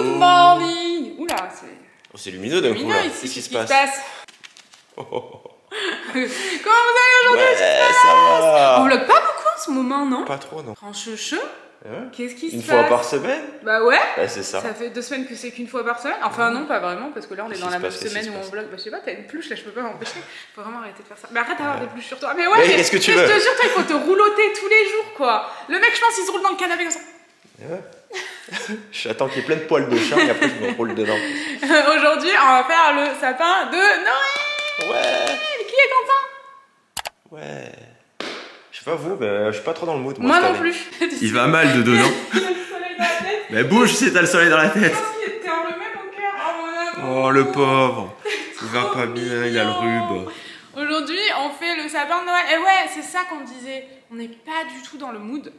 Good morning. Oula, c'est... Oh, c'est lumineux d'un coup là. Qu'est-ce qui se passe? Comment vous allez aujourd'hui? Ouais, ça va. On vlog pas beaucoup en ce moment, non? Pas trop, non. Franchement, qu'est-ce qui se passe? Une fois par semaine? Bah ouais. Bah c'est ça. Ça fait 2 semaines que c'est qu'une fois par semaine. Enfin non, pas vraiment, parce que là on est dans la même semaine où on vlog. Bah je sais pas, t'as une pluche là, je peux pas m'empêcher. Faut vraiment arrêter de faire ça. Mais arrête d'avoir des pluches sur toi. Mais ouais, mais qu'est-ce que tu veux? Je te jure, il faut te rouloter tous les jours quoi. Le mec, je pense, il se roule dans le canapé comme ça. Ouais. J'attends qu'il y ait plein de poils de chat et après je me roule dedans. Aujourd'hui, on va faire le sapin de Noël. Ouais. Qui est content? Ouais. Je sais pas vous, mais je suis pas trop dans le mood. Moi non plus. Il va mal de dedans. Il a le soleil dans la tête. Mais bouge si t'as le soleil dans la tête. Je pense qu'il était enrhumé mon cœur. Oh mon amour. Oh le pauvre. Il va pas bien, il a le rhume. Aujourd'hui, on fait le sapin de Noël. Et ouais, c'est ça qu'on disait. On n'est pas du tout dans le mood.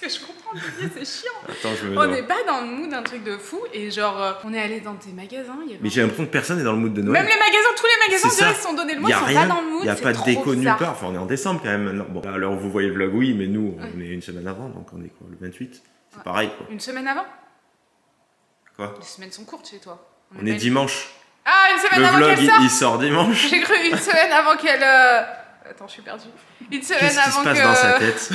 Qu'est-ce que je comprends, Didier, c'est chiant. Attends, je me On n'est pas dans le mood d'un truc de fou. Et genre, on est allé dans tes magasins. Mais j'ai l'impression que personne n'est dans le mood de Noël. Même les magasins, tous les magasins, ils se sont donné le mot, ils sont pas dans le mood. Il n'y a pas de déco nulle part. Enfin, on est en décembre quand même. Bon, alors vous voyez le vlog, oui, mais nous, on est une semaine avant, donc on est quoi, le 28. C'est pareil, quoi. Une semaine avant? Quoi? Les semaines sont courtes chez toi. On est dimanche. Ah, une semaine avant qu'elle sorte. Le vlog, il sort dimanche. J'ai cru une semaine avant qu'elle... Attends, je suis perdue. Une semaine avant que... Qu'est-ce qui se passe dans sa tête?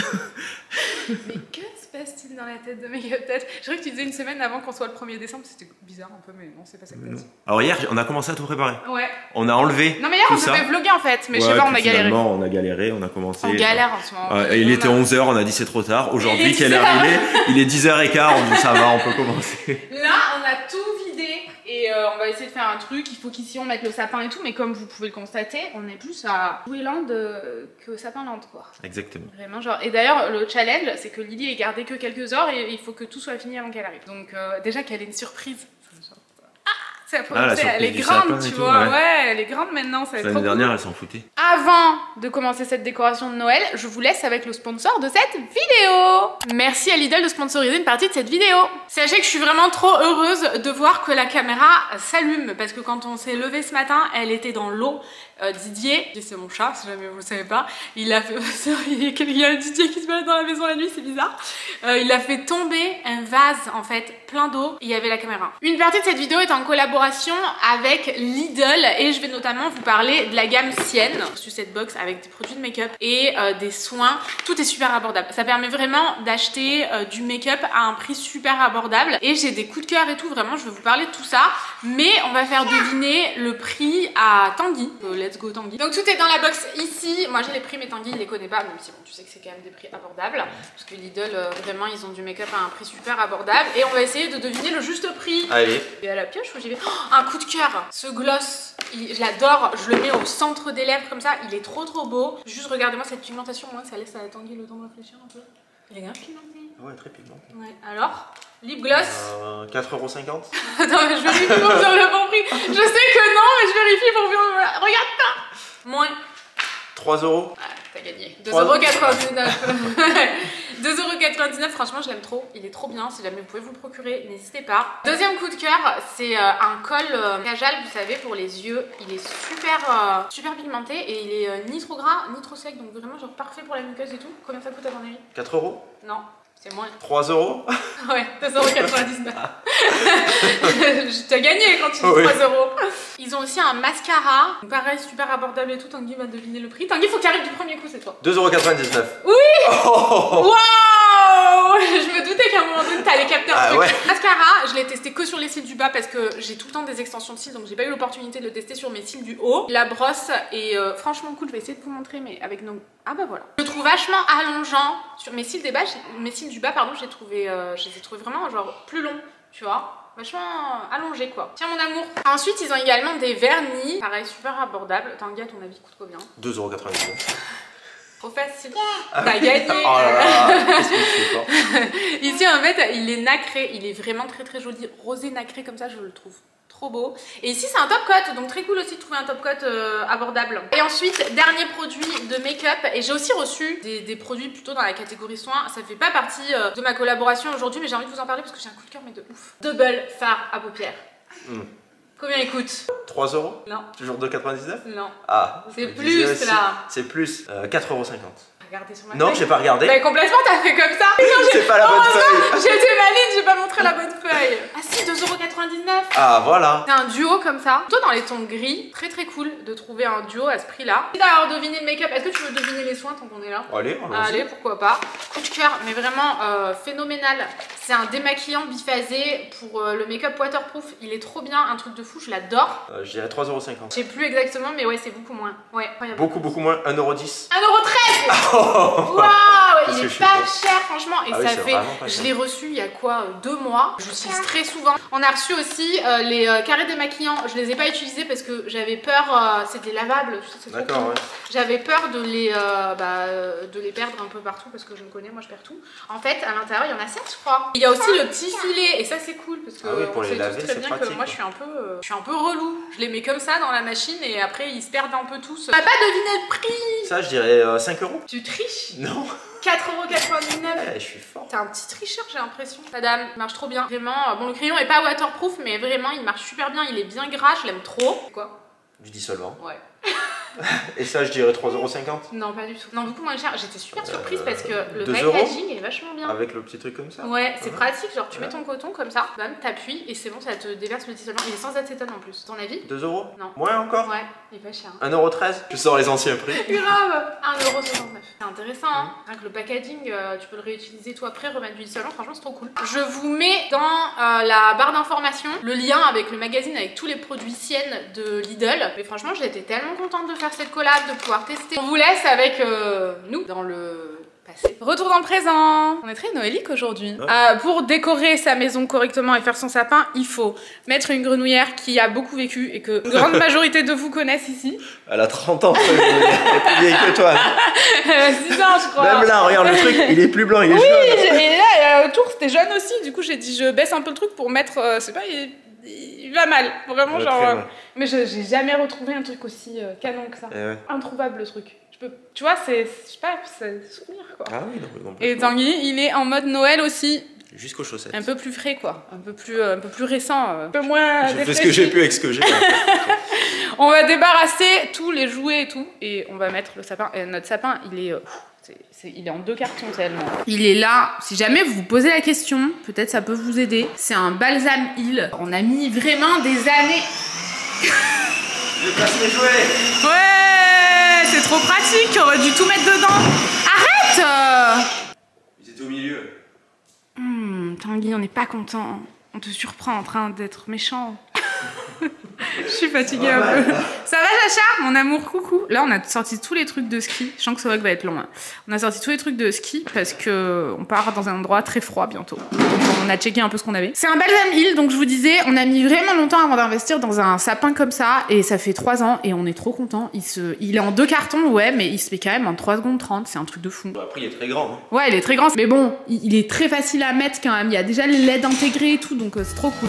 Mais que se passe-t-il dans la tête de Make-up Tête? Je croyais que tu disais une semaine avant qu'on soit le 1er décembre. C'était bizarre un peu, mais non, c'est pas ça que t'as dit. Alors hier, on a commencé à tout préparer. Ouais. On a enlevé. Non, mais hier, on devait vlogger en fait. Mais je sais pas, on a galéré. On a galéré, on a commencé. On galère en ce moment. Il était 11h, on a dit c'est trop tard. Aujourd'hui, quelle heure il est? Il est 10h15, on dit ça va, on peut commencer. Là, on a tout vidé. Et on va essayer de faire un truc, il faut qu'ici on mette le sapin et tout, mais comme vous pouvez le constater, on est plus à Joueland que Sapinland quoi. Exactement. Vraiment genre, et d'ailleurs le challenge c'est que Lily est gardée que quelques heures et il faut que tout soit fini avant qu'elle arrive. Donc déjà qu'elle ait une surprise. Elle est grande, tu vois, ouais, elle est grande maintenant, ça va être trop cool. L'année dernière, elle s'en foutait. Avant de commencer cette décoration de Noël, je vous laisse avec le sponsor de cette vidéo. Merci à Lidl de sponsoriser une partie de cette vidéo. Sachez que je suis vraiment trop heureuse de voir que la caméra s'allume, parce que quand on s'est levé ce matin, elle était dans l'eau. Didier, c'est mon chat, si jamais vous le savez pas, il a fait... il y a un Didier qui se balade dans la maison la nuit, c'est bizarre. Il a fait tomber un vase, en fait, plein d'eau, il y avait la caméra. Une partie de cette vidéo est en collaboration avec Lidl, et je vais notamment vous parler de la gamme Sienne. J'ai reçu cette box avec des produits de make-up et des soins. Tout est super abordable. Ça permet vraiment d'acheter du make-up à un prix super abordable. Et j'ai des coups de cœur et tout, vraiment, je vais vous parler de tout ça. Mais on va faire deviner le prix à Tanguy. Let's go Tanguy. Donc tout est dans la box ici. Moi j'ai les prix mais Tanguy il les connaît pas, même si bon tu sais que c'est quand même des prix abordables. Parce que Lidl vraiment ils ont du make-up à un prix super abordable. Et on va essayer de deviner le juste prix. Allez. Et à la pioche où j'y vais. Oh, un coup de cœur. Ce gloss, je l'adore. Je le mets au centre des lèvres comme ça. Il est trop beau. Juste regardez-moi cette pigmentation. Moi ça laisse à Tanguy le temps de réfléchir un peu. Il est bien pigmenté. Ouais, très pigmenté. Ouais. Alors lip gloss 4,50 €. Attends, mais je vérifie pour dire le bon prix. Je sais que non, mais je vérifie pour dire. Regarde pas. Moins 3 €. Ah, t'as gagné. 2,99 €. 2,99 €, franchement, je l'aime trop. Il est trop bien. Si jamais vous pouvez vous le procurer, n'hésitez pas. Deuxième coup de cœur, c'est un col Kajal, vous savez, pour les yeux. Il est super pigmenté et il est ni trop gras, ni trop sec. Donc vraiment, genre parfait pour la muqueuse et tout. Combien ça coûte à ton avis? 4 €. Non. C'est moins. 3 €. Ouais, 2,99 €. T'as gagné quand tu dis 3 €. Ils ont aussi un mascara. Pareil, super abordable et tout. Tanguy va deviner le prix. Tanguy, faut qu'il arrive du premier coup, c'est toi. 2,99 €. Oui. Oh. Wow. Je me doutais qu'à un moment donné, t'allais capter un truc. Ouais. Mascara, je l'ai testé que sur les cils du bas parce que j'ai tout le temps des extensions de cils. Donc j'ai pas eu l'opportunité de le tester sur mes cils du haut. La brosse est franchement cool. Je vais essayer de vous montrer, mais avec nos... Ah bah voilà. Je le trouve vachement allongeant sur mes cils des bas, mes cils du bas, pardon, je les ai trouvés vraiment genre plus longs, tu vois. Vachement allongé quoi. Tiens mon amour. Ensuite ils ont également des vernis. Pareil, super abordable. Tanguy, à ton avis, coûte combien? 2,99 €. Trop facile. T'as gagné. Oh là là, qu'est-ce que je suis fort. Ici en fait il est nacré. Il est vraiment très joli. Rosé nacré comme ça, je le trouve trop beau. Et ici c'est un top coat, donc très cool aussi de trouver un top coat abordable. Et ensuite, dernier produit de make-up. Et j'ai aussi reçu des produits plutôt dans la catégorie soins. Ça fait pas partie de ma collaboration aujourd'hui, mais j'ai envie de vous en parler parce que j'ai un coup de cœur mais de ouf. Double fard à paupières. Combien il coûte? 3 €. Non. Toujours 2,99 €. Non. Ah. C'est plus là. C'est plus. 4,50 €. Regardez sur ma Non, feuille. j'ai pas regardé. Bah, complètement, t'as fait comme ça. C'est pas la bonne feuille. J'étais maligne, j'ai pas montré la bonne feuille. Ah si, 2,99 €. Ah, voilà. C'est un duo comme ça, plutôt dans les tons gris. Très très cool de trouver un duo à ce prix-là. Si d'avoir deviné le make-up, est-ce que tu veux deviner les soins tant qu'on est là? Allez, allez, pourquoi pas. Coup de cœur, mais vraiment phénoménal. C'est un démaquillant biphasé pour le make-up waterproof. Il est trop bien, un truc de fou, je l'adore. Je dirais 3,50 €. Je sais plus exactement, mais ouais, c'est beaucoup moins. Ouais, incroyable. Beaucoup moins, 1,10 €. 1,13 €. Waouh, il est pas cher franchement. Et ça fait, je l'ai reçu il y a quoi, 2 mois. Je l'utilise très souvent. On a reçu aussi les carrés démaquillants. Je les ai pas utilisés parce que j'avais peur, c'était lavable. D'accord, ouais. J'avais peur de les perdre un peu partout parce que je me connais, moi je perds tout. En fait, à l'intérieur, il y en a 7 je crois. Il y a aussi le petit filet et ça c'est cool parce que pour les laver, très bien pratique, que moi je suis un peu relou. Je les mets comme ça dans la machine et après ils se perdent un peu tous. T'as pas deviné le prix? Ça, je dirais 5 €. Tu triches? Non. 4,99 €. Ouais, je suis fort. T'es un petit tricheur, j'ai l'impression. Madame, il marche trop bien. Vraiment, bon, le crayon est pas waterproof, mais vraiment, il marche super bien. Il est bien gras, je l'aime trop. Quoi? Du dissolvant. Ouais. Et ça, je dirais 3,50 €. Non, pas du tout. Non, beaucoup moins cher. J'étais super surprise parce que le 2 packaging est vachement bien. Avec le petit truc comme ça. Ouais, c'est pratique. Genre, tu mets ton coton comme ça, bam, t'appuies et c'est bon, ça te déverse le dissolvant. Il est sans acétone en plus. Ton avis? 2 €? Non. Moins encore? Ouais, il est pas cher. 1,13 €. Je sors les anciens prix. Grave. 1,69 €. C'est intéressant, hein. Rien que le packaging, tu peux le réutiliser toi après, remettre du dissolvant. Franchement, c'est trop cool. Je vous mets dans la barre d'informations le lien avec le magazine avec tous les produits Sienne de Lidl. Mais franchement, j'étais tellement contente de faire cette collab, de pouvoir tester. On vous laisse avec nous dans le passé. Retour dans le présent. On est très noélique aujourd'hui. Pour décorer sa maison correctement et faire son sapin, il faut mettre une grenouillère qui a beaucoup vécu et que une grande majorité de vous connaissent ici. Elle a 30 ans, elle est plus vieille que toi. 6 ans, je crois. Même là, regarde le truc, il est plus blanc, il est jaune. Et là, autour, c'était jaune aussi. Du coup, j'ai dit, je baisse un peu le truc pour mettre, c'est pas, il va mal. Vraiment, genre. Mais j'ai jamais retrouvé un truc aussi canon que ça. Ouais. Introuvable le truc. Tu vois, c'est, je sais pas, c'est souvenir quoi. Ah oui, non, et Tanguy, il est en mode Noël aussi. Jusqu'aux chaussettes. Un peu plus frais quoi, un peu plus récent, un peu moins. J'ai fait ce que j'ai pu avec ce que j'ai. On va débarrasser tous les jouets et tout, et on va mettre le sapin. Et notre sapin, il est en 2 cartons tellement. Il est là. Si jamais vous vous posez la question, peut-être ça peut vous aider. C'est un balsam Hill. On a mis vraiment des années. Je passe mes jouets. Ouais, c'est trop pratique. On aurait dû tout mettre dedans. Arrête. Ils étaient au milieu. Tanguy, on n'est pas content. On te surprend en train d'être méchant. Je suis fatiguée un peu. Ça va, Chacha? Mon amour, coucou. Là, on a sorti tous les trucs de ski. Je sens que ce vlog va être long. Hein. On a sorti tous les trucs de ski parce que on part dans un endroit très froid bientôt. Donc, on a checké un peu ce qu'on avait. C'est un balsam Hill, donc je vous disais, on a mis vraiment longtemps avant d'investir dans un sapin comme ça. Et ça fait 3 ans et on est trop content. Il est en 2 cartons, ouais, mais il se fait quand même en 3 secondes 30. C'est un truc de fou. Bon, après, il est très grand. Hein. Ouais, il est très grand. Mais bon, il est très facile à mettre quand même. Il y a déjà les LED intégrés et tout, donc c'est trop cool.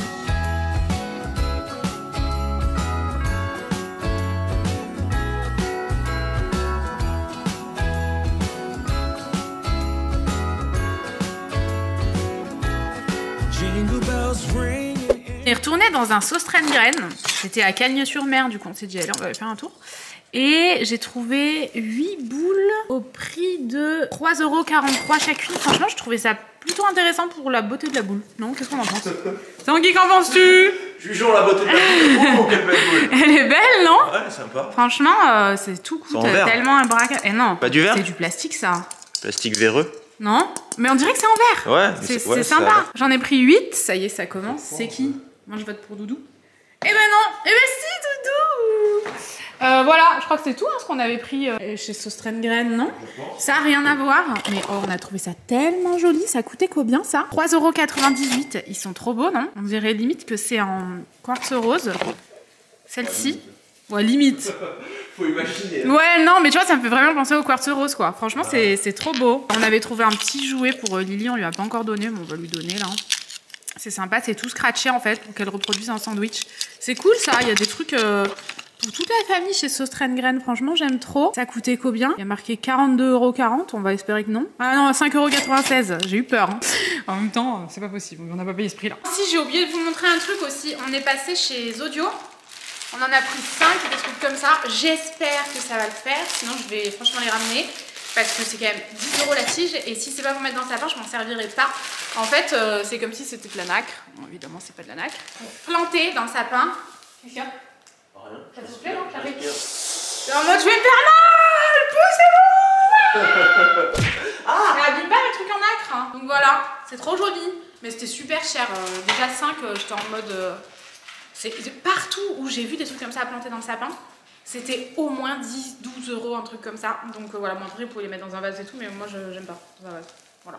On est retourné dans un Saustrengren. C'était à Cagnes-sur-Mer, du coup on s'est dit allez on va aller faire un tour. Et j'ai trouvé 8 boules au prix de 3,43 € chacune. Franchement je trouvais ça plutôt intéressant pour la beauté de la boule. Non, qu'est-ce qu'on en pense? Tanguy, qu'en penses-tu? Jugeons la beauté de la boule. Oh, quelle belle boule. Elle est belle, non? Ouais, sympa. Franchement, c'est tout coûte tellement un braquage. Et non, pas du verre? C'est du plastique ça. Plastique véreux. Non? Mais on dirait que c'est en verre. Ouais, c'est sympa. J'en ai pris 8, ça y est, ça commence. C'est qui? Moi je vote pour Doudou. Eh ben non, eh ben si, Doudou. Voilà, je crois que c'est tout hein, ce qu'on avait pris chez Saustrengren, non? Ça a rien à voir, mais oh, on a trouvé ça tellement joli. Ça coûtait combien ça? 3,98 €. Ils sont trop beaux, non? On dirait limite que c'est en quartz rose. Celle-ci. Ouais, limite. Faut imaginer. Ouais, non, mais tu vois, ça me fait vraiment penser au quartz rose, quoi. Franchement, c'est trop beau. On avait trouvé un petit jouet pour Lily, on lui a pas encore donné, mais on va lui donner, là. C'est sympa, c'est tout scratché, en fait, pour qu'elle reproduise un sandwich. C'est cool, ça. Il y a des trucs pour toute la famille chez Saustrengren. Franchement, j'aime trop. Ça coûtait combien? Il y a marqué 42,40 €. On va espérer que non. Ah non, 5,96 €. J'ai eu peur. Hein. En même temps, c'est pas possible. On n'a pas payé ce prix-là. Si, j'ai oublié de vous montrer un truc aussi. On est passé chez Zodio. On en a pris 5, des trucs comme ça. J'espère que ça va le faire, sinon je vais franchement les ramener. parce que c'est quand même 10 € la tige et si c'est pas pour mettre dans le sapin, je m'en servirai pas. En fait, c'est comme si c'était de la nacre. Bon, évidemment, c'est pas de la nacre. Pour planter dans le sapin. Qu'est-ce qu'il y a? Rien. Ça te plaît, non? J'arrive. En mode, je vais me faire mal! Poussez-vous! Ah! Elle abîme pas mes trucs en nacre. Hein. Donc voilà, c'est trop joli. Mais c'était super cher. Déjà 5, j'étais en mode. Partout où j'ai vu des trucs comme ça à planter dans le sapin, c'était au moins 10, 12 €, un truc comme ça. Donc voilà, moi après, vous pouvez les mettre dans un vase et tout, mais moi, j'aime pas dans un vase. Voilà.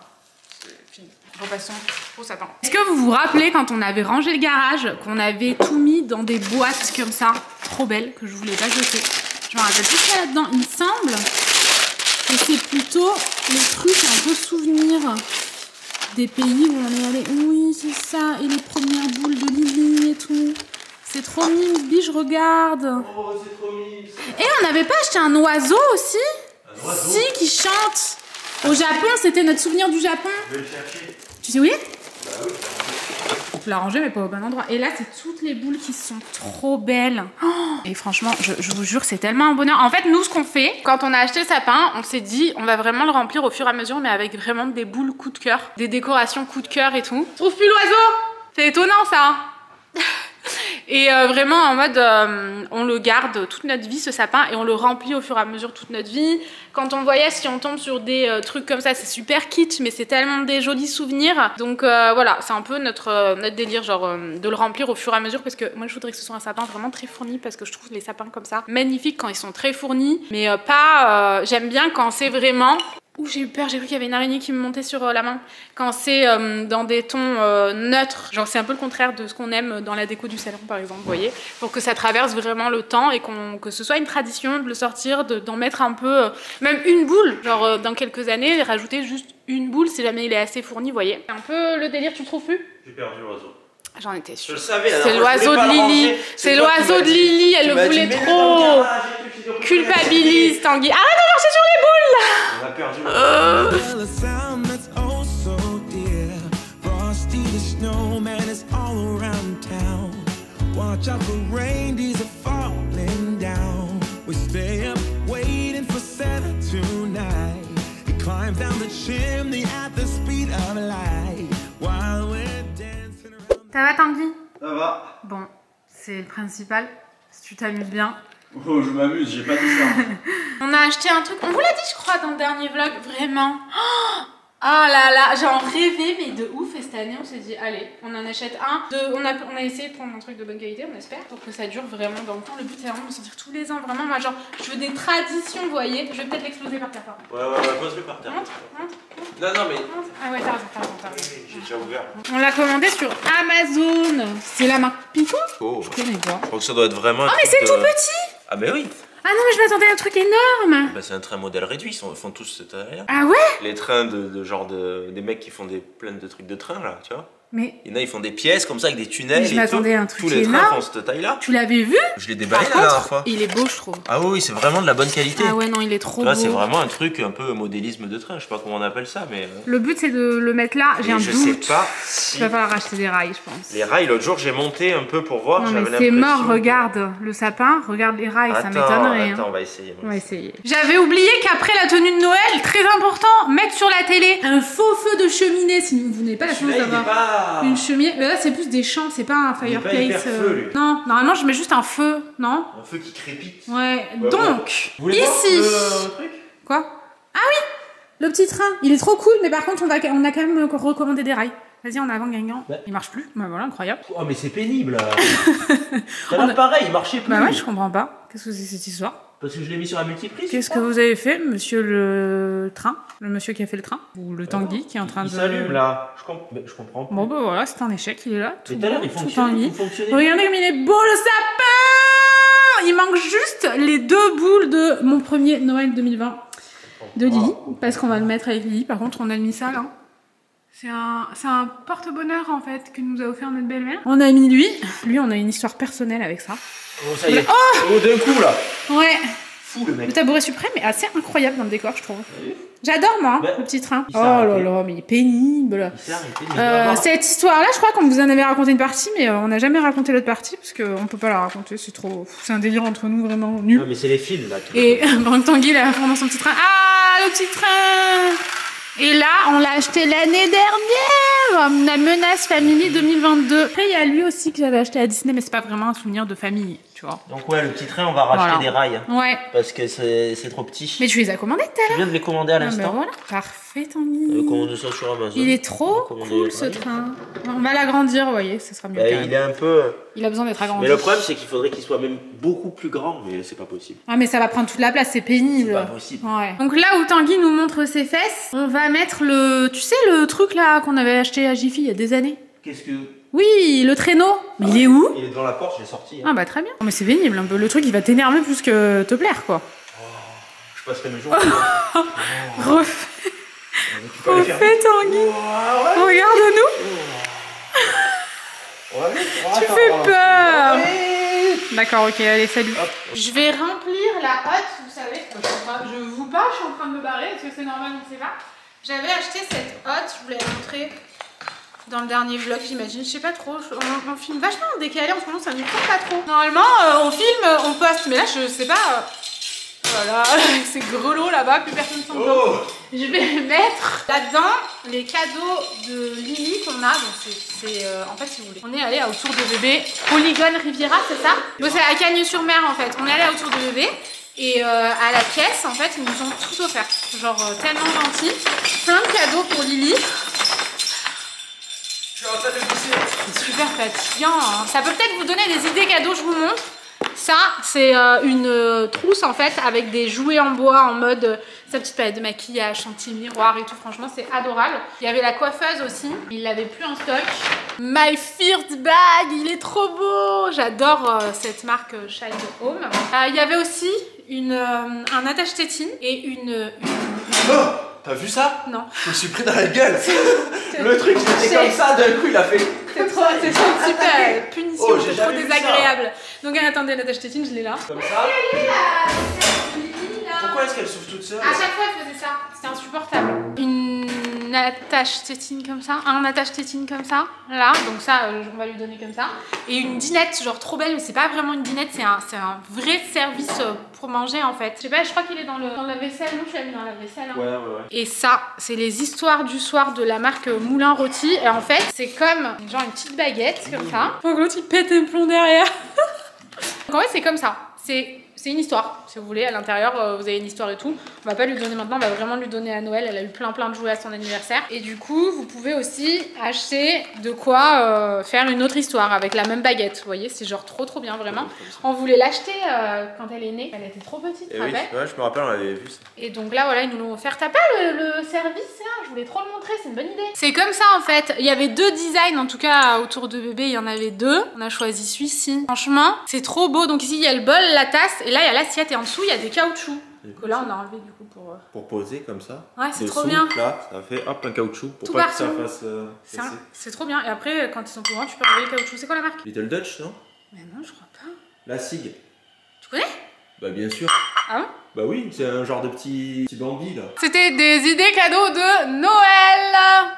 C'est fini. Repassons au sapin. Est-ce que vous vous rappelez quand on avait rangé le garage, qu'on avait tout mis dans des boîtes comme ça, trop belles, que je voulais pas jeter? Je me rappelle plus qu'il y a là-dedans. Il me semble que c'est plutôt les trucs un peu souvenirs des pays où on est allé. Oui, c'est ça. Et les premières boules de Lily et tout. C'est trop mignon, biche, regarde. Oh, c'est trop mignon. Et on n'avait pas acheté un oiseau aussi? Un oiseau? Si, qui chante. Au Japon, c'était notre souvenir du Japon. Je vais le chercher. Tu sais où il est? Bah oui. Je l'ai rangé mais pas au bon endroit. Et là, c'est toutes les boules qui sont trop belles. Oh, et franchement, je vous jure, c'est tellement un bonheur. En fait, nous, ce qu'on fait, quand on a acheté le sapin, on s'est dit, on va vraiment le remplir au fur et à mesure, mais avec vraiment des boules coup de cœur, des décorations coup de cœur et tout. Je trouve plus l'oiseau. C'est étonnant, ça. Et vraiment en mode on le garde toute notre vie ce sapin et on le remplit au fur et à mesure toute notre vie. Quand on voyage, si on tombe sur des trucs comme ça, c'est super kitsch mais c'est tellement des jolis souvenirs. Donc voilà, c'est un peu notre délire, genre de le remplir au fur et à mesure, parce que moi je voudrais que ce soit un sapin vraiment très fourni, parce que je trouve les sapins comme ça magnifiques quand ils sont très fournis, mais pas j'aime bien quand c'est vraiment... Ouh, j'ai eu peur, j'ai cru qu'il y avait une araignée qui me montait sur la main. Quand c'est dans des tons neutres, genre c'est un peu le contraire de ce qu'on aime dans la déco du salon par exemple, vous voyez, pour que ça traverse vraiment le temps et que ce soit une tradition de le sortir, d'en mettre un peu, même une boule, genre dans quelques années, rajouter juste une boule si jamais il est assez fourni, vous voyez. C'est un peu le délire, tu le trouves plus? J'ai perdu l'oiseau. J'en étais sûre. Je le savais. C'est l'oiseau de Lily. C'est l'oiseau de Lily, elle le voulait trop. Culpabilise, Tanguy. Arrête de marcher sur les boules là. On a perdu Ça va, Tanguy? Ça va. Bon, c'est le principal. Si tu t'amuses bien. Oh, je m'amuse, j'ai pas dit ça. On a acheté un truc, on vous l'a dit je crois dans le dernier vlog, vraiment. Ah là là, j'en rêvais mais de ouf, et cette année on s'est dit allez, on en achète un. On a essayé de prendre un truc de bonne qualité, on espère, pour que ça dure vraiment dans le temps. Le but c'est vraiment de me sentir tous les ans, vraiment, moi genre, je veux des traditions, vous voyez. Je vais peut-être l'exploser par terre. Ouais, pose-le par terre. Montre. Non, mais... Ah ouais, t'as raison. J'ai déjà ouvert. On l'a commandé sur Amazon. C'est la marque Pico? Oh, je connais pas. Je crois que ça doit être vraiment... Oh mais c'est tout petit. Ah mais oui. Ah non, mais je m'attendais à un truc énorme. Bah, c'est un train modèle réduit, ils font tous cette taille-là. Ah ouais? Les trains des mecs qui font plein de trucs de train là, tu vois. Mais... Il y en a, ils font des pièces comme ça avec des tunnels mais je m'attendais à un truc tous les énorme. trains font cette taille-là. Tu l'avais vu? Je l'ai déballé la dernière fois. Il est beau, je trouve. Ah oui, c'est vraiment de la bonne qualité. Ah ouais, non, il est trop beau. Là, c'est vraiment un truc un peu modélisme de train, je sais pas comment on appelle ça, mais... Le but, c'est de le mettre là, j'ai un doute. Je sais pas si... Il va falloir racheter des rails, je pense. Les rails, l'autre jour, j'ai monté un peu pour voir, non, j'avais mais c'est l'impression... mort, regarde le sapin, regarde les rails, ça m'étonnerait. Attends, on va essayer. On va essayer. J'avais oublié qu'après la tenue de Noël, très important, mettre sur la télé un faux feu de cheminée, si vous n'avez pas la chance d'avoir une cheminée. Mais là, c'est plus des champs, c'est pas un fireplace. Non, normalement, je mets juste un feu, non? Un feu qui crépite. Ouais, bah, donc, ouais. ici... truc Quoi? Ah oui, le petit train, il est trop cool, mais par contre, on a quand même recommandé des rails. Vas-y, en avant, gagnant. Ouais. Il marche plus. Bah voilà, incroyable. Oh, mais c'est pénible. Ça pareil, il marchait plus. Bah ouais, je comprends pas. Qu'est-ce que c'est cette histoire? Parce que je l'ai mis sur la multiprise. Qu'est-ce que vous avez fait, monsieur le train? Le monsieur qui a fait le train? Ou le Tanguy qui est en train de... Il s'allume là. Je comprends plus. Bon bah voilà, c'est un échec, il est là. Tout à l'heure, il fonctionnait. Regardez comme il est beau le sapin! Il manque juste les 2 boules de mon premier Noël 2020 de Lily. Parce qu'on va le mettre avec Lily. Par contre, on a mis ça là. C'est un porte-bonheur en fait que nous a offert notre belle-mère. On a mis lui. Lui, on a une histoire personnelle avec ça. Oh, ça y est. Oh, d'un coup là. Ouais. fou le mec. Le tabouret suprême est assez incroyable dans le décor, je trouve. J'adore moi, Ouais. le petit train. Il s'est Oh là arrêté. là, mais il est pénible. Il s'est arrêté, mais il doit avoir- Cette histoire-là, je crois qu'on vous en avait raconté une partie, mais on n'a jamais raconté l'autre partie parce qu'on peut pas la raconter. C'est un délire entre nous vraiment nul. Ouais, mais c'est les films là. tout Et pendant que Tanguy il a dans son petit train. Ah, le petit train! Et là, on l'a acheté l'année dernière! La Menace Family 2022. Après, il y a lui aussi que j'avais acheté à Disney, mais c'est pas vraiment un souvenir de famille, tu vois. Donc ouais, le petit train, on va racheter Voilà. des rails. Ouais. Parce que c'est trop petit. Mais tu les as commandés tout à Je l'heure? viens de les commander à Ah, ben l'instant. voilà. Parfait, Tanguy. Commande ça sur Amazon. Il est trop Commander cool le ce rail. train. On va l'agrandir, vous voyez, ce sera mieux. Bah, quand même. il est un peu... Il a besoin d'être agrandi. Mais le problème, c'est qu'il faudrait qu'il soit même beaucoup plus grand, mais c'est pas possible. Ah, mais ça va prendre toute la place, c'est pénible. C'est pas possible. Ouais. Donc là où Tanguy nous montre ses fesses, on va mettre le... Tu sais le truc là qu'on avait acheté à Jiffy il y a des années? Qu'est-ce que... Oui, le traîneau. Mais il est où? Il est devant la porte, je l'ai sorti. Ah bah très bien. Non, mais c'est pénible un peu. Le truc il va t'énerver plus que te plaire quoi. Je passerai mes jours. Refais Tu peux aller faire... Tanguy. Ouais. Regarde-nous. Tu fais peur. D'accord, ok, allez, salut. Hop. Je vais remplir la hotte, vous savez. Je vous pas, je suis en train de me barrer, est-ce que c'est normal, on ne sait pas. J'avais acheté cette hotte, je vous l'avais montré dans le dernier vlog, j'imagine. Je sais pas trop, on filme vachement en décalé, en ce moment ça ne me prend pas trop. Normalement, on filme, on poste, mais là je sais pas. Voilà, avec ces grelots là-bas, plus personne s'en sort. Oh. Je vais mettre là-dedans les cadeaux de Lily qu'on a. Donc c'est en fait si vous voulez. On est allé à Autour de Bébé, Polygone Riviera, c'est ça? Donc c'est à Cagnes-sur-Mer en fait. On est allé à Autour de Bébé et à la caisse en fait ils nous ont tout offert. Genre tellement gentil. Plein de cadeaux pour Lily. Je suis en train de pousser. C'est super fatigant. Hein. Ça peut peut-être vous donner des idées cadeaux, je vous montre. Ça, c'est une trousse en fait avec des jouets en bois en mode sa petite palette de maquillage, son petit miroir et tout. Franchement, c'est adorable. Il y avait la coiffeuse aussi. Il l'avait plus en stock. My first bag, il est trop beau. J'adore cette marque Child Home. Il y avait aussi un attache-tétine et une... Oh, t'as vu ça? Non. Je me suis pris dans la gueule. Le truc, c'était comme ça, d'un coup, il a fait... C'est trop super. Punition, Oh, j'ai c'est trop jamais vu ça. désagréable. Donc attendez, l'attache-tétine, je l'ai là. Comme ça. Pourquoi est-ce qu'elle s'ouvre toute seule? À chaque fois, elle faisait ça. C'était insupportable. Une attache-tétine comme ça. Un attache-tétine comme ça. Là. Donc ça, on va lui donner comme ça. Et une dinette, genre trop belle. Mais c'est pas vraiment une dinette. C'est un vrai service pour manger, en fait. Je sais pas, je crois qu'il est dans la vaisselle. Non, je l'ai mis dans la vaisselle. Hein. Ouais. Et ça, c'est les histoires du soir de la marque Moulin Rôti. Et en fait, c'est comme genre une petite baguette, comme ça. Donc l'autre, il pète un plomb derrière. Donc en fait, c'est comme ça. C'est une histoire, si vous voulez, à l'intérieur, vous avez une histoire et tout. On va pas lui donner maintenant, on va vraiment lui donner à Noël. Elle a eu plein de jouets à son anniversaire. Et du coup, vous pouvez aussi acheter de quoi faire une autre histoire avec la même baguette. Vous voyez, c'est genre trop bien, vraiment. On voulait l'acheter quand elle est née. Elle était trop petite, Et tu oui, savais. ouais, je me rappelle, on avait vu ça. Et donc là, voilà, ils nous l'ont offert. T'as pas le service là? Je voulais trop le montrer, c'est une bonne idée. C'est comme ça en fait. Il y avait deux designs, en tout cas Autour de Bébé, il y en avait deux. On a choisi celui-ci. Franchement, c'est trop beau. Donc ici, il y a le bol, la tasse, et là, il y a l'assiette, et en dessous, il y a des caoutchoucs. Que là, on a enlevé du coup pour. Pour poser comme ça. Ouais, c'est trop Dessous, bien. Là, ça fait hop un caoutchouc pour Tout pas que ça partout. fasse. C'est trop bien. Et après, quand ils sont plus grands, tu peux enlever le caoutchouc. C'est quoi la marque? Little Dutch, non? Mais non, je crois pas. La SIG. Tu connais? Bah bien sûr. Ah bon? Bah oui, c'est un genre de petit Bambi là. C'était des idées cadeaux de Noël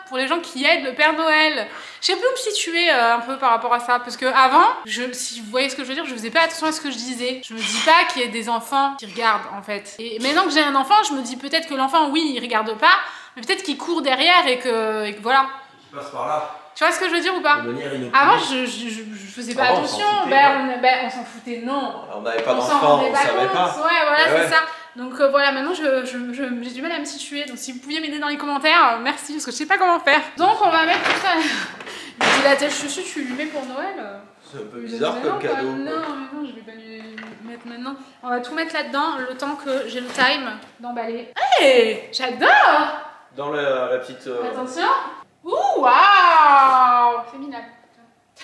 pour les gens qui aident le Père Noël. Je sais plus où me situer un peu par rapport à ça, parce que avant, si vous voyez ce que je veux dire, je faisais pas attention à ce que je disais. Je me dis pas qu'il y ait des enfants qui regardent en fait. Et maintenant que j'ai un enfant, je me dis peut-être que l'enfant, oui, il regarde pas, mais peut-être qu'il court derrière et que voilà. Qui passe par là. Tu vois ce que je veux dire ou pas? De manière inopinée. Avant, je faisais pas Avant, on attention. s'en foutait, On s'en foutait, non. On n'avait pas On s'en d'enfant, rendait on pas savait compte. pas. Ouais, voilà, Ouais, c'est ça. Donc voilà, maintenant j'ai du mal à me situer. Donc si vous pouviez m'aider dans les commentaires, merci, parce que je sais pas comment faire. Donc on va mettre tout ça. Il dit la tête chaussue, tu lui mets pour Noël. C'est un peu Mais bizarre non, comme pas- cadeau. Non, mais non, je vais pas lui mettre maintenant. On va tout mettre là-dedans, le temps que j'ai le time d'emballer. Hey, j'adore. Dans la petite. Attention. Ouh, waouh. C'est minable.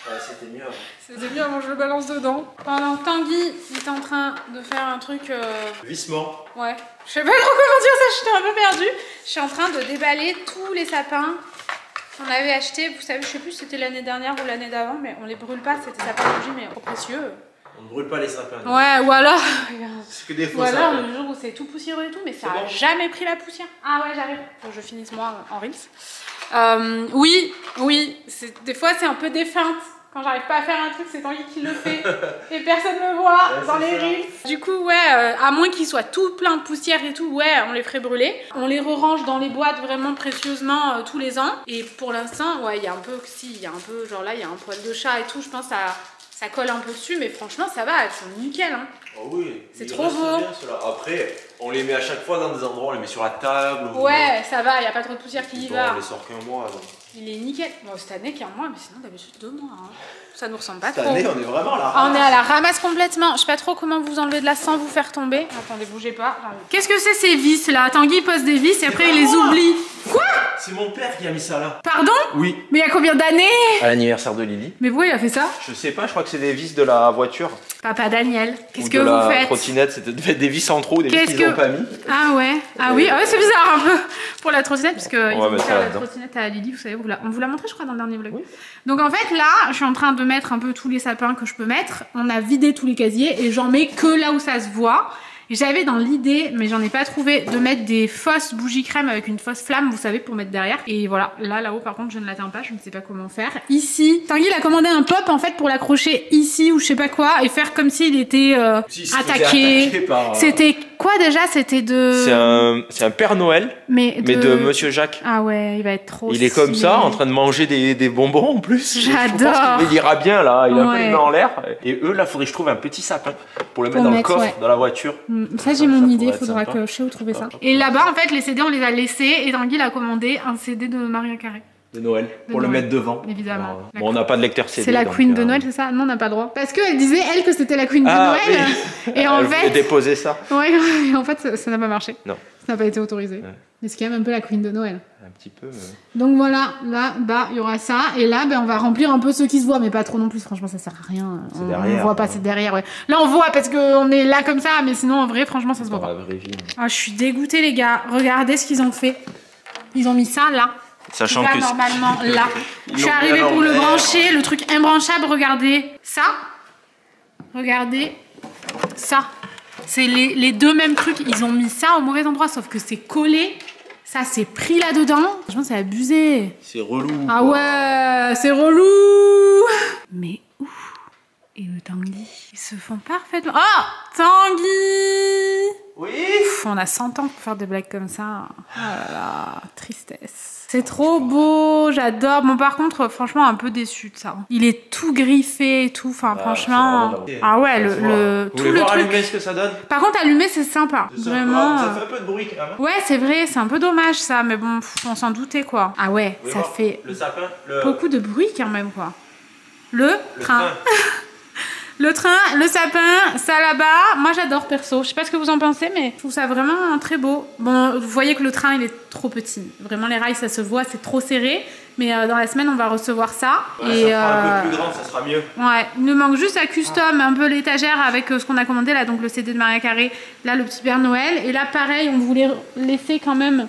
Ouais, c'était mieux. C'était bien avant que je le balance dedans. Pendant que Tanguy est en train de faire un truc... Vissement. Ouais. Je sais pas trop comment dire ça, j'étais un peu perdue. Je suis en train de déballer tous les sapins qu'on avait achetés. Vous savez, je sais plus si c'était l'année dernière ou l'année d'avant, mais on les brûle pas, c'était sapins bougies, mais trop précieux. On ne brûle pas les sapins. Ouais, ou alors... C'est que des faux Ou alors sapins. le jour où c'est tout poussiéreux et tout, mais ça a bon. jamais pris la poussière. Ah ouais, j'arrive. Faut que je finisse moi en reels. Oui, des fois c'est un peu des feintes. Quand j'arrive pas à faire un truc, c'est Tanguy qui le fait. Et personne me voit dans les reels. Du coup, ouais, à moins qu'ils soient tout plein de poussière et tout, ouais, on les ferait brûler. On les re-range dans les boîtes vraiment précieusement tous les ans. Et pour l'instant, ouais, il y a un peu, il y a un peu, genre là, il y a un poil de chat et tout. Je pense que ça colle un peu dessus, mais franchement, ça va, elles sont nickel. Hein. Oh oui, c'est trop beau. Bien, après, on les met à chaque fois dans des endroits, on les met sur la table. Ouais, ça va, il n'y a pas trop de poussière qui y va. On les sort qu'un mois. Donc. Il est nickel. Bon, cette année qu'un mois, mais sinon d'habitude 2 mois. Hein. Ça nous ressemble pas cette trop. Cette année, on est vraiment à la ramasse. On est à la ramasse complètement. Je sais pas trop comment vous enlever de là sans vous faire tomber. Attendez, bougez pas. Qu'est-ce que c'est ces vis là? Tanguy pose des vis et après il les oublie. Quoi? C'est mon père qui a mis ça là. Pardon? Oui. Mais il y a combien d'années? À l'anniversaire de Lily. Mais pourquoi il a fait ça? Je sais pas, je crois que c'est des vis de la voiture. Papa Daniel, qu'est-ce que vous faites? La trottinette, c'était des vis en trop, des vis qu'ils n'ont pas mis. Ah ouais, oui, c'est bizarre un peu pour la trottinette, parce que ils ont fait la trottinette à Lily, vous savez, on vous l'a montré je crois dans le dernier vlog. Oui. Donc en fait là, je suis en train de mettre un peu tous les sapins que je peux mettre. On a vidé tous les casiers et j'en mets que là où ça se voit. J'avais dans l'idée, mais j'en ai pas trouvé, de mettre des fausses bougies crème avec une fausse flamme, vous savez, pour mettre derrière. Et voilà, là-haut par contre, je ne l'atteins pas, je ne sais pas comment faire. Ici, Tanguy il a commandé un pop en fait pour l'accrocher ici ou je sais pas quoi et faire comme s'il était attaqué. C'était quoi déjà? C'était de... C'est un Père Noël, mais de Monsieur Jacques. Ah ouais, il va être trop Il est comme ça, en train de manger des bonbons en plus. J'adore. Il ira bien là, il a un peu les mains en l'air. Et eux là, faudrait que je trouve un petit sapin pour le mettre dans le coffre, dans la voiture. Ça j'ai mon idée, faudra que je sais où trouver ça. Et là-bas en fait les CD on les a laissés et Tanguy a commandé un CD de Maria Carré. De Noël, pour le mettre devant. Évidemment. Alors, bon, on n'a pas de lecteur CD. C'est la Queen de Noël, c'est ça? Non, on n'a pas le droit. Parce qu'elle disait, elle, que c'était la Queen de Noël. Oui. Et en fait... déposer ça. Ouais, et en fait, ça n'a pas marché. Non. Ça n'a pas été autorisé. Ouais. Mais c'est quand même un peu la Queen de Noël. Un petit peu. Donc voilà, là, il y aura ça. Et là, on va remplir un peu ceux qui se voient, mais pas trop non plus. Franchement, ça sert à rien. On voit pas, c'est derrière, ouais. Là, on voit parce qu'on est là comme ça, mais sinon, en vrai, franchement, ça se voit pas. La vraie vie. Ah, je suis dégoûtée, les gars. Regardez ce qu'ils ont fait. Ils ont mis ça là. Sachant que normalement là. Je suis arrivée pour le brancher, le truc imbranchable, regardez ça. Regardez ça. C'est les deux mêmes trucs, ils ont mis ça au mauvais endroit, sauf que c'est collé. Ça c'est pris là-dedans. Franchement, c'est abusé. C'est relou. Ah quoi. Ouais, c'est relou. Mais ouf. Et le Tanguy, ils se font parfaitement. Oh, Tanguy. Oui. On a 100 ans pour faire des blagues comme ça. Oh là là, tristesse. C'est trop beau, j'adore. Bon, par contre, franchement, un peu déçu de ça. Il est tout griffé et tout. Enfin, franchement. Ah ouais, tout le truc. Allumer ce que ça donne. Par contre, allumer, c'est sympa. Vraiment. Ça fait un peu de bruit quand même. Ouais, c'est vrai, c'est un peu dommage ça, mais bon, on s'en doutait quoi. Ah ouais, ça fait le sapin, beaucoup de bruit quand même quoi. Le train. Le train, le sapin, ça là-bas, moi j'adore perso. Je sais pas ce que vous en pensez, mais je trouve ça vraiment très beau. Bon, vous voyez que le train il est trop petit. Vraiment les rails ça se voit, c'est trop serré. Mais dans la semaine on va recevoir ça. Ouais, et ça sera un peu plus grand, ça sera mieux. Ouais, il nous manque juste la custom, un peu l'étagère avec ce qu'on a commandé là, donc le CD de Maria Carré, là le petit Père Noël. Et là pareil, on voulait laisser quand même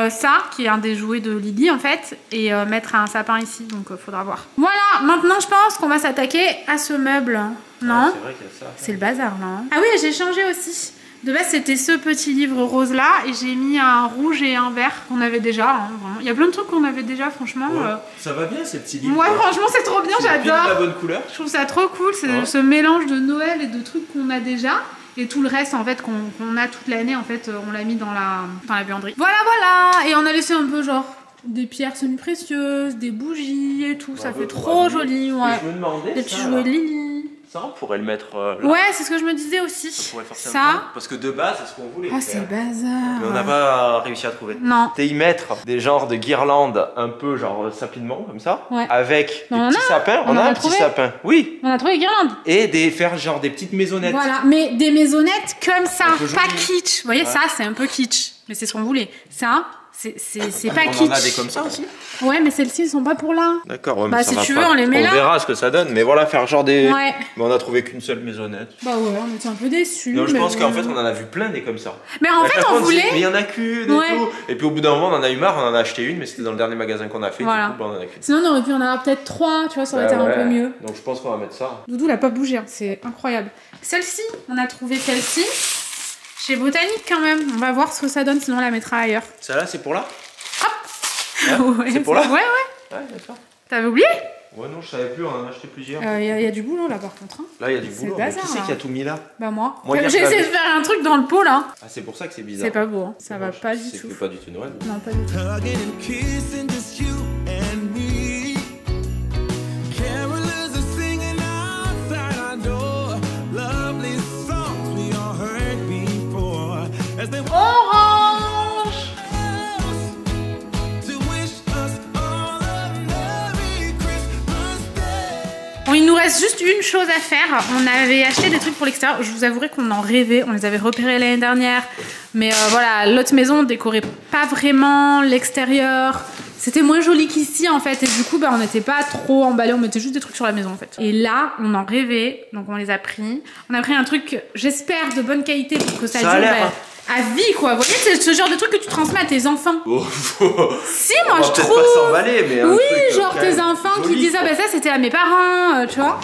ça, qui est un des jouets de Lily en fait, et mettre un sapin ici, donc faudra voir. Voilà, maintenant je pense qu'on va s'attaquer à ce meuble. Non, c'est vrai qu'il y a ça. C'est le bazar là. Ah oui, j'ai changé aussi. De base c'était ce petit livre rose là, et j'ai mis un rouge et un vert qu'on avait déjà. Hein, vraiment. Il y a plein de trucs qu'on avait déjà, franchement. Ouais, ça va bien ces petits livres. Ouais, franchement c'est trop bien, j'adore. La bonne couleur. Je trouve ça trop cool, c'est ce mélange de Noël et de trucs qu'on a déjà. Et tout le reste en fait qu'on a toute l'année en fait on l'a mis dans la buanderie. Voilà. Et on a laissé un peu genre des pierres semi-précieuses, des bougies et tout. Ça fait trop joli. Ouais. Je me demandais des petits jouets Lily. Ça on pourrait le mettre là. Ouais, c'est ce que je me disais aussi. Ça. Parce que de base c'est ce qu'on voulait. Ah c'est bazar. Mais on n'a pas réussi à trouver. Non. C'est y mettre des genres de guirlandes un peu genre sapinement comme ça. Ouais. Avec des petits sapins. On a un petit sapin. Oui. On a trouvé les guirlandes. Et faire genre des petites maisonnettes. Voilà, mais des maisonnettes comme ça, pas kitsch. Vous voyez, ça c'est un peu kitsch. Mais c'est ce qu'on voulait. Ça, c'est pas kitsch. On en a des comme ça aussi. Ouais, mais celles-ci, elles sont pas pour là. D'accord, ouais, bah, mais si ça tu va veux, pas. on les met là. On verra ce que ça donne, mais voilà, faire genre des. Ouais. Mais on a trouvé qu'une seule maisonnette. Bah ouais, on était un peu déçus. Non, je mais pense bon. qu'en fait, on en a vu plein des comme ça. Mais en fait, on voulait. Mais il y en a qu'une et tout. Et puis au bout d'un moment, on en a eu marre, on en a acheté une, mais c'était dans le dernier magasin qu'on a fait. Voilà. Du coup, bah, on en a qu'une. Sinon, on aurait pu en avoir peut-être 3, tu vois, ça aurait été un peu mieux. Donc je pense qu'on va mettre ça. Doudou, il a pas bougé, hein. C'est incroyable. Celle-ci, on a trouvé celle-ci. Chez Botanique quand même. On va voir ce que ça donne, sinon on la mettra ailleurs. Celle-là, c'est pour là? Ouais, c'est pour là? Ouais. Ouais, d'accord. T'avais oublié? Ouais, non, je savais plus, on en a acheté plusieurs. Il y a du boulot là par contre. Hein. Là, il y a du boulot. Bazar, qui c'est qui a tout mis là? Bah moi. Moi J'ai essayé de faire un truc dans le pot là. Ah, c'est pour ça que c'est bizarre. C'est pas beau, hein. Ça va pas du tout. C'est pas du tout Noël. Non, pas du tout. Orange! Bon, il nous reste juste une chose à faire. On avait acheté des trucs pour l'extérieur. Je vous avouerai qu'on en rêvait. On les avait repérés l'année dernière. Mais voilà, l'autre maison décorait pas vraiment l'extérieur. C'était moins joli qu'ici en fait. Et du coup, bah, on n'était pas trop emballés. On mettait juste des trucs sur la maison en fait. Et là, on en rêvait. Donc on les a pris. On a pris un truc, j'espère, de bonne qualité pour que ça dure à vie quoi. Vous voyez, c'est ce genre de truc que tu transmets à tes enfants. Oh, si, moi je trouve. Pas s'emballer, mais un oui, truc, genre tes enfants joli, qui disent ah bah ça c'était à mes parents, tu vois.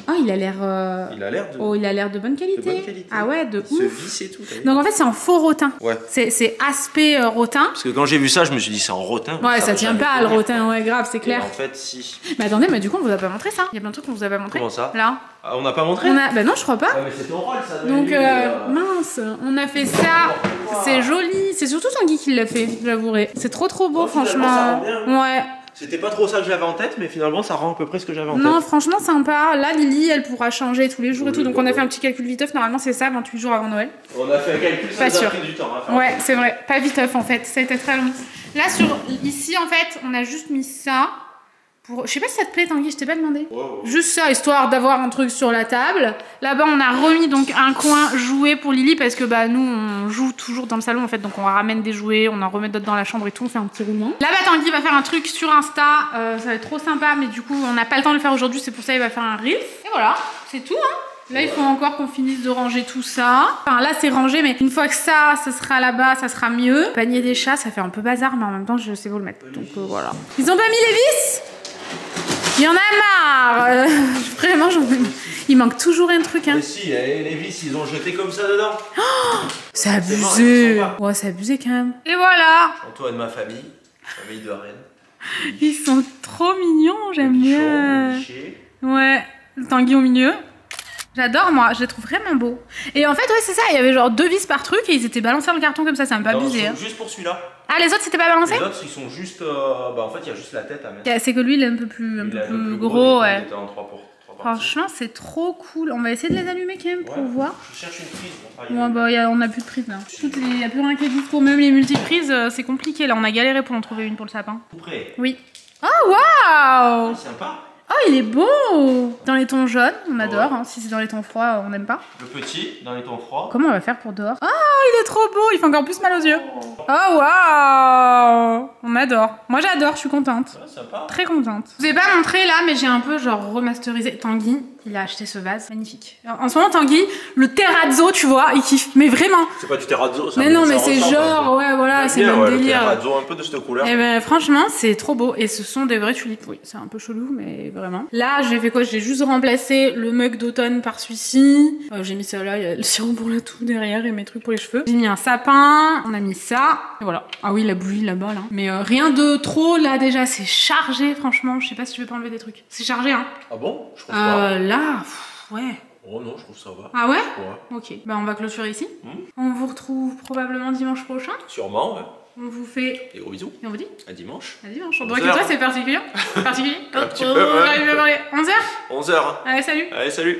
Oh, il a l'air. Il a l'air de. Oh, il a l'air de bonne qualité. De bonne qualité. Ah ouais, de ouf. Se visse et tout. Donc en fait, c'est en faux rotin. Ouais. C'est aspect rotin. Parce que quand j'ai vu ça, je me suis dit c'est en rotin. Ouais, ça tient pas le rotin, ouais, grave, c'est clair. Et en fait, si. Mais attendez, mais du coup, on vous a pas montré ça. Il y a plein de trucs qu'on vous a pas montré. Comment ça? Là. Ah, on n'a pas montré? Bah non, je crois pas. Ouais, mais c'est ton rôle ça. Donc mince, on a fait ça. C'est joli. C'est surtout Tanguy qui l'a fait, j'avouerai. C'est trop beau, franchement. Ça rend bien. Ouais. C'était pas trop ça que j'avais en tête, mais finalement ça rend à peu près ce que j'avais en tête. Non, franchement, sympa. Là, Lily, elle pourra changer tous les jours et tout. Donc, on a fait un petit calcul viteuf. Normalement, c'est ça, 28 jours avant Noël. On a fait un calcul, ça nous a pris du temps à faire. Ouais, c'est vrai. Pas viteuf, en fait. Ça a été très long. Là, ici, en fait, on a juste mis ça. Je sais pas si ça te plaît, Tanguy, je t'ai pas demandé. Wow. Juste ça, histoire d'avoir un truc sur la table. Là-bas, on a remis donc un coin jouet pour Lily parce que bah nous, on joue toujours dans le salon en fait. Donc on ramène des jouets, on en remet d'autres dans la chambre et tout, on fait un petit roulement. Là-bas, Tanguy va faire un truc sur Insta. Ça va être trop sympa, mais du coup, on n'a pas le temps de le faire aujourd'hui. C'est pour ça qu'il va faire un reel. Et voilà, c'est tout, hein. Là, il faut encore qu'on finisse de ranger tout ça. Enfin, là, c'est rangé, mais une fois que ça sera là-bas, ça sera mieux. Panier des chats, ça fait un peu bazar, mais en même temps, je sais où le mettre. Donc voilà. Ils ont pas mis les vis? Il y en a marre. Vraiment, il manque toujours un truc. Hein. Mais si, les vis, ils ont jeté comme ça dedans. Oh, c'est abusé. Ouais, c'est abusé quand même. Et voilà. Antoine, ma famille de Rennes. Ils sont trop mignons, j'aime bien. Ouais, le Tanguy au milieu. J'adore, moi, je les trouve vraiment beaux. Et en fait, ouais, c'est ça, il y avait genre 2 vis par truc et ils étaient balancés dans le carton comme ça, c'est un peu abusé. Hein. Juste pour celui-là. Ah, les autres, c'était pas balancé? Les autres, ils sont juste. Bah, en fait, il y a juste la tête à mettre. C'est que lui, il est un peu plus gros, ouais. Il était en 3 parties. Franchement, c'est trop cool. On va essayer de les allumer quand même pour voir. Je cherche une prise. Ouais, bah, on a plus de prise là. Il n'y a plus rien qui est dispo. Même les multiprises, c'est compliqué. Là, on a galéré pour en trouver une pour le sapin. Tout prêt. Oui. Oh, waouh! Sympa. Oh, il est beau! Dans les tons jaunes, on adore. Ouais. Hein. Si c'est dans les tons froids, on n'aime pas. Le petit, dans les tons froids. Comment on va faire pour dehors? Oh, il est trop beau! Il fait encore plus mal aux yeux. Oh, waouh! On adore. Moi, j'adore, je suis contente. Ouais, sympa. Très contente. Je vous ai pas montré là, mais j'ai un peu genre remasterisé. Tanguy, il a acheté ce vase. Magnifique. Alors, en ce moment, Tanguy, le terrazzo, tu vois, il kiffe. Mais vraiment. C'est pas du terrazzo, ça. Mais non, mais c'est genre, ouais, voilà, c'est le même délire. Le terrazzo, un peu de cette couleur. Et ben, franchement, c'est trop beau. Et ce sont des vraies tulipes. Oui, c'est un peu chelou, mais vraiment. Là, j'ai fait quoi? J'ai juste remplacé le mug d'automne par celui-ci. J'ai mis ça là, il y a le sirop pour la toux derrière et mes trucs pour les cheveux. J'ai mis un sapin, on a mis ça. Et voilà. Ah oui, la bougie là-bas, là. Mais rien de trop, là, déjà, c'est chargé, franchement. Je sais pas si tu veux pas enlever des trucs. C'est chargé, hein. Ah bon? Je trouve pas. Là, ouais. Oh non, je trouve ça va. Ah ouais? Ouais. Ok. Bah, on va clôturer ici. On vous retrouve probablement dimanche prochain. Sûrement, ouais. On vous fait des gros bisous. Et on vous dit à dimanche. À dimanche. On dirait que toi, c'est particulier. Particulier. Un petit peu, ouais. On arrive à parler. 11h 11h. Allez, salut. Allez, salut.